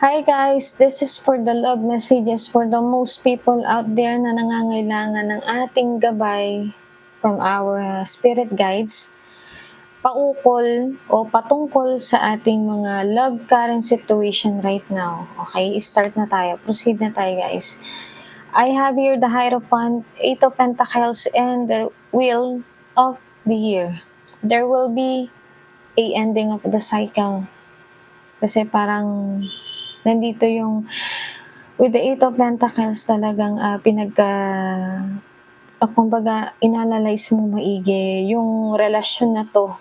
Hi guys, this is for the love messages for the most people out there na nangangailangan ng ating gabay from our spirit guides, paukol o patungkol sa ating mga love current situation right now. Okay, start na tayo. Proceed na tayo guys. I have here the Hierophant, Eight of Pentacles, and the Wheel of the Year. There will be a ending of the cycle. Kasi parang nandito yung with the Eight of Pentacles talagang kumbaga inanalyze mo maigi yung relasyon na to.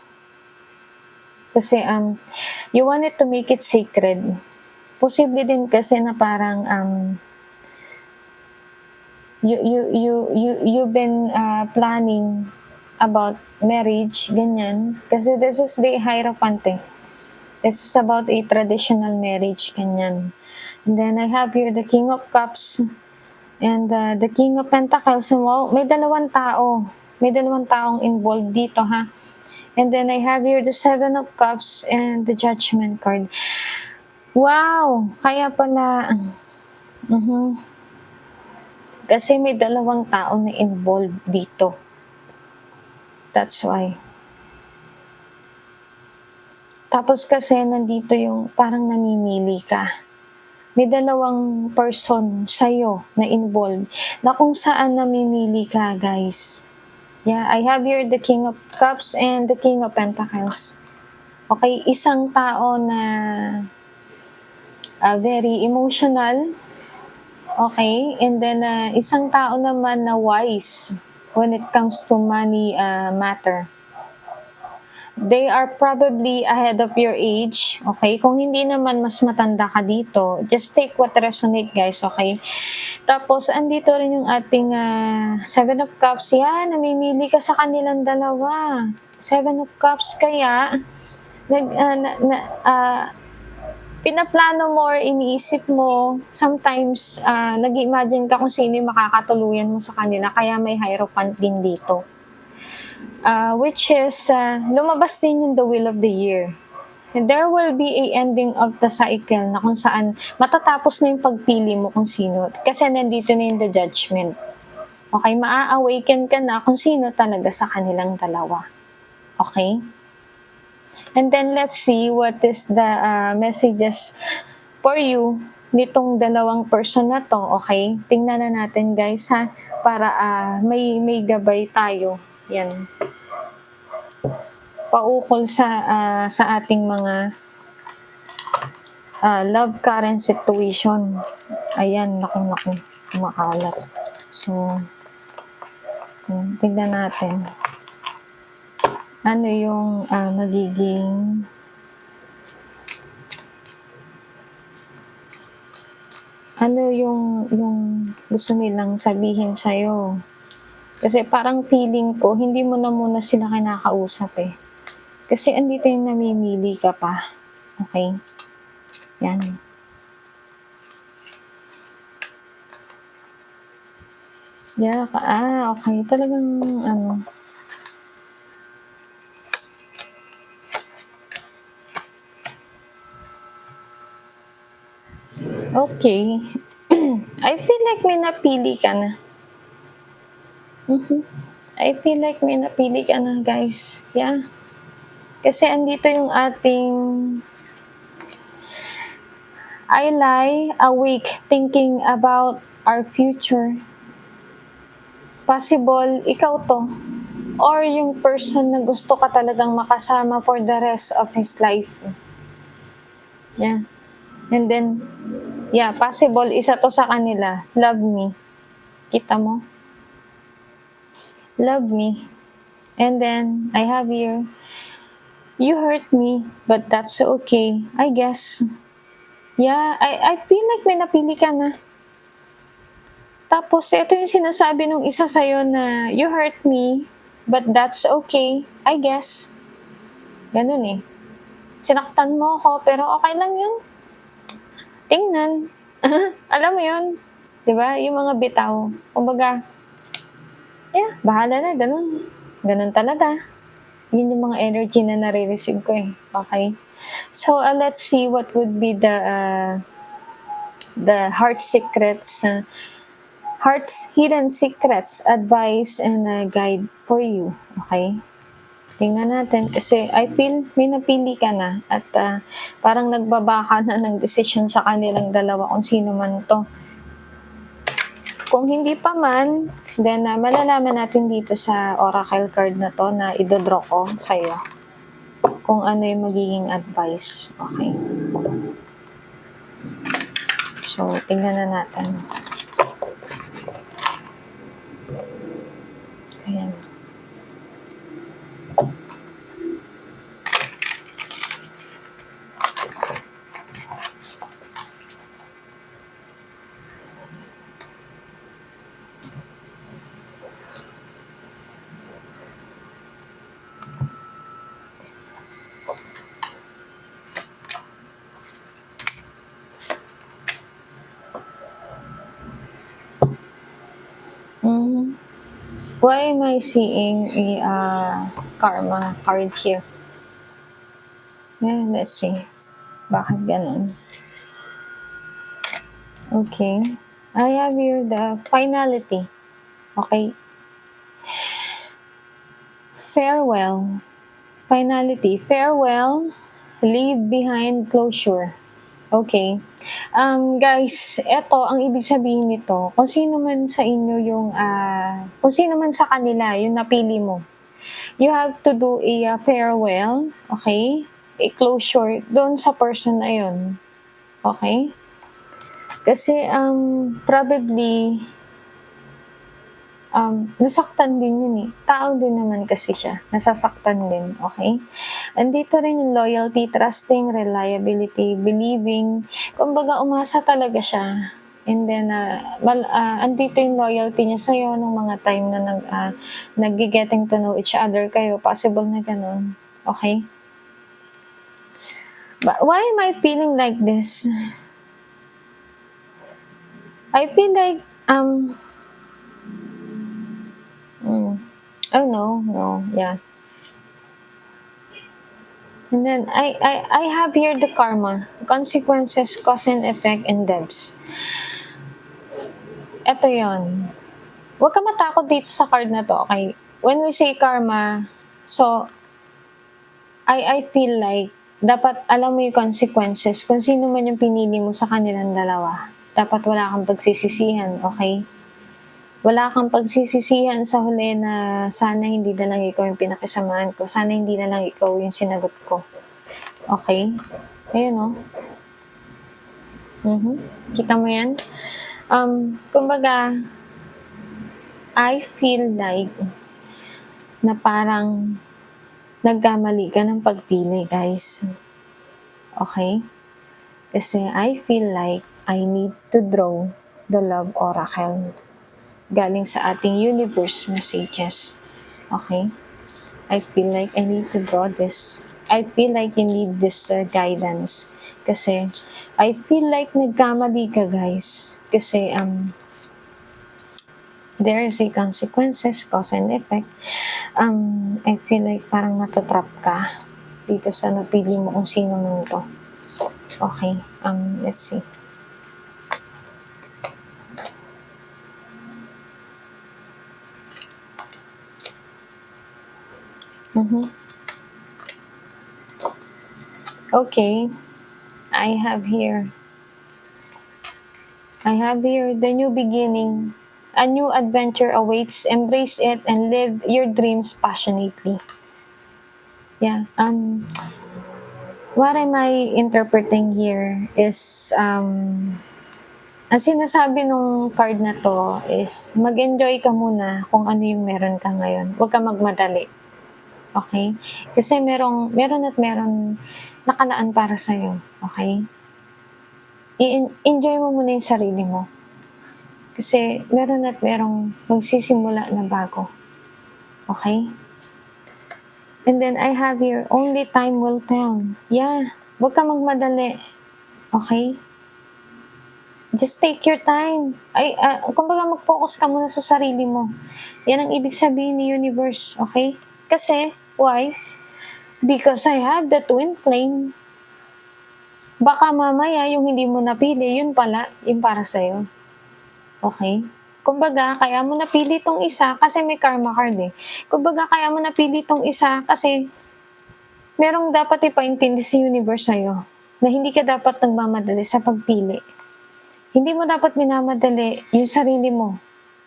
Kasi you wanted to make it sacred. Posible din kasi na parang you've been planning about marriage, ganyan. Kasi this is the Hierophant eh. This is about a traditional marriage, ganyan. And then I have here the King of Cups and the King of Pentacles. Wow, may dalawang tao. May dalawang taong involved dito, ha? And then I have here the Seven of Cups and the Judgment card. Wow! Kaya pala, kasi may dalawang tao na involved dito. That's why. Tapos kasi nandito yung parang namimili ka. May dalawang person sa'yo na involved na kung saan namimili ka, guys. Yeah, I have here the King of Cups and the King of Pentacles. Okay, isang tao na very emotional. Okay, and then isang tao naman na wise when it comes to money matter. They are probably ahead of your age, okay? Kung hindi naman mas matanda ka dito, just take what resonate, guys, okay? Tapos, andito rin yung ating Seven of Cups. Yan, namimili ka sa kanilang dalawa. Seven of Cups, kaya, pinaplano mo or iniisip mo, sometimes, nag-imagine ka kung sino yung makakatuluyan mo sa kanila, kaya may Hierophant din dito. Which is, lumabas din yung the Wheel of the Year. And there will be a ending of the cycle na kung saan matatapos na yung pagpili mo kung sino. Kasi nandito na yung the Judgment. Okay, maa-awaken ka na kung sino talaga sa kanilang dalawa. Okay? And then let's see what is the messages for you nitong dalawang person na to. Okay? Tingnan na natin guys ha, para may gabay tayo. Yan. Paukol sa ating mga love current situation. Ayan, naku, kumakalat. So, tignan natin. Ano yung magiging ano yung gusto nilang sabihin sa'yo. Kasi parang feeling ko, hindi mo na muna sila kinakausap eh. Kasi andito yung namimili ka pa. Okay? Yan. Yeah, okay. Talagang, okay. I feel like may napili ka na. I feel like may napili ka na, guys. Yeah. Kasi andito yung ating I lie awake thinking about our future. Possible, ikaw to. Or yung person na gusto ka talagang makasama for the rest of his life. Yeah. And then, yeah, possible, isa to sa kanila. Love me. Kita mo? Love me. And then, I have here, you hurt me, but that's okay, I guess. Yeah, I feel like may napili ka na. Tapos, ito yung sinasabi nung isa sa'yo na, you hurt me, but that's okay, I guess. Ganun eh. Sinaktan mo ako, pero okay lang yun. Tingnan. Alam mo yun? Diba? Yung mga bitaw. Kumbaga, yeah, bahala na, ganun. Ganun talaga. Yun yung mga energy na nare-receive ko eh. Okay? So, let's see what would be the the heart's hidden secrets, advice, and a guide for you. Okay? Tingnan natin kasi I feel may napili ka na at parang nagbaba ka na ng desisyon sa kanilang dalawa kung sino man to. Kung hindi pa man, then malalaman natin dito sa oracle card na to na idodraw ko sa'yo kung ano yung magiging advice. Okay. So, tingnan na natin. Ayan. Why am I seeing a karma card here? Yeah, let's see. Bakit ganun? Okay. I have here the finality. Okay. Farewell. Finality. Farewell. Leave behind closure. Okay. Guys, eto ang ibig sabihin nito. Kung sino man sa inyo yung, kung sino man sa kanila yung napili mo, you have to do a farewell, okay? A closure doon sa person na yun. Okay? Kasi, probably, nasaktan din yun eh. Tao din naman kasi siya. Nasasaktan din, okay? Andito rin yung loyalty, trusting, reliability, believing. Kumbaga, umasa talaga siya. And then, andito yung loyalty niya sa'yo nung mga time na nag-getting to know each other kayo. Possible na ganun. Okay? But why am I feeling like this? I feel like, oh no, yeah. And then, I have here the karma, consequences, cause and effect, and debts. Ito yon. Huwag ka matakot dito sa card na to, okay? When we say karma, so, I feel like, dapat alam mo yung consequences, kung sino man yung pinili mo sa kanilang dalawa. Dapat wala kang pagsisisihan, okay? Wala kang pagsisisihan sa huli na sana hindi na lang ikaw yung pinakisamahan ko. Sana hindi na lang ikaw yung sinagot ko. Okay? Ayun, Kita mo yan? Kumbaga, I feel like na parang nagkamali ka ng pagpili, guys. Okay? Kasi I feel like I need to draw the love oracle galing sa ating universe messages. Okay? I feel like I need to draw this. I feel like you need this guidance. Kasi, I feel like nagkamali ka, guys. Kasi, there is a consequences, cause and effect. I feel like parang natatrap ka dito sa napili mo kung sino man to. Okay, let's see. Okay, I have here the new beginning. A new adventure awaits. Embrace it and live your dreams passionately. Yeah, what am I interpreting here is, ang sinasabi nung card na to is, mag-enjoy ka muna kung ano yung meron ka ngayon. Huwag ka magmadali. Okay? Kasi meron nakalaan para sa'yo. Okay? I-enjoy mo muna yung sarili mo. Kasi merong magsisimula na bago. Okay? And then I have here, only time will tell. Yeah. Huwag ka magmadali. Okay? Just take your time. Kumbaga mag-focus ka muna sa sarili mo. Yan ang ibig sabihin ni universe. Okay? Kasi, why? Because I have the twin flame. baka mamaya yung hindi mo napili, yun pala, yung para sa'yo. Okay? Kumbaga, kaya mo napili 'tong isa kasi may karma card, eh. Kumbaga, kaya mo napili 'tong isa kasi merong dapat ipaintindi si universe sa'yo na hindi ka dapat nagmamadali sa pagpili. Hindi mo dapat minamadali yung sarili mo,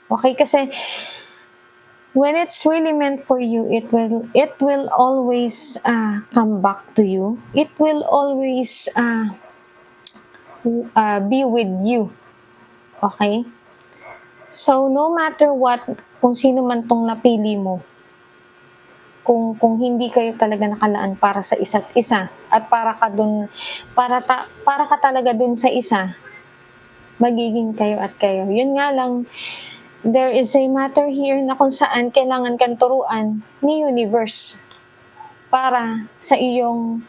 okay? Kasi when it's really meant for you, it will always, come back to you. It will always, be with you, okay? So, no matter what, kung sino man 'tong napili mo, kung hindi kayo talaga nakalaan para sa isa't isa at para ka talaga dun sa isa, magiging kayo at kayo. Yun nga lang, there is a matter here na kung saan kailangan kang turuan ni universe para sa iyong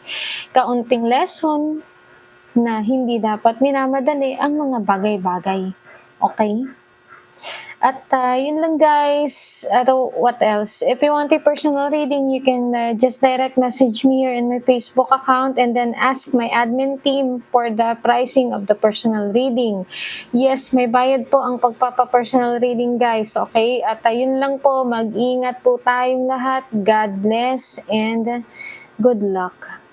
kaunting lesson na hindi dapat minamadali ang mga bagay-bagay. Okay? At yun lang guys. What else? If you want a personal reading, you can just direct message me here in my Facebook account and then ask my admin team for the pricing of the personal reading. Yes, may bayad po ang pagpapa-personal reading guys. Okay? At yun lang po. Mag-ingat po tayong lahat. God bless and good luck.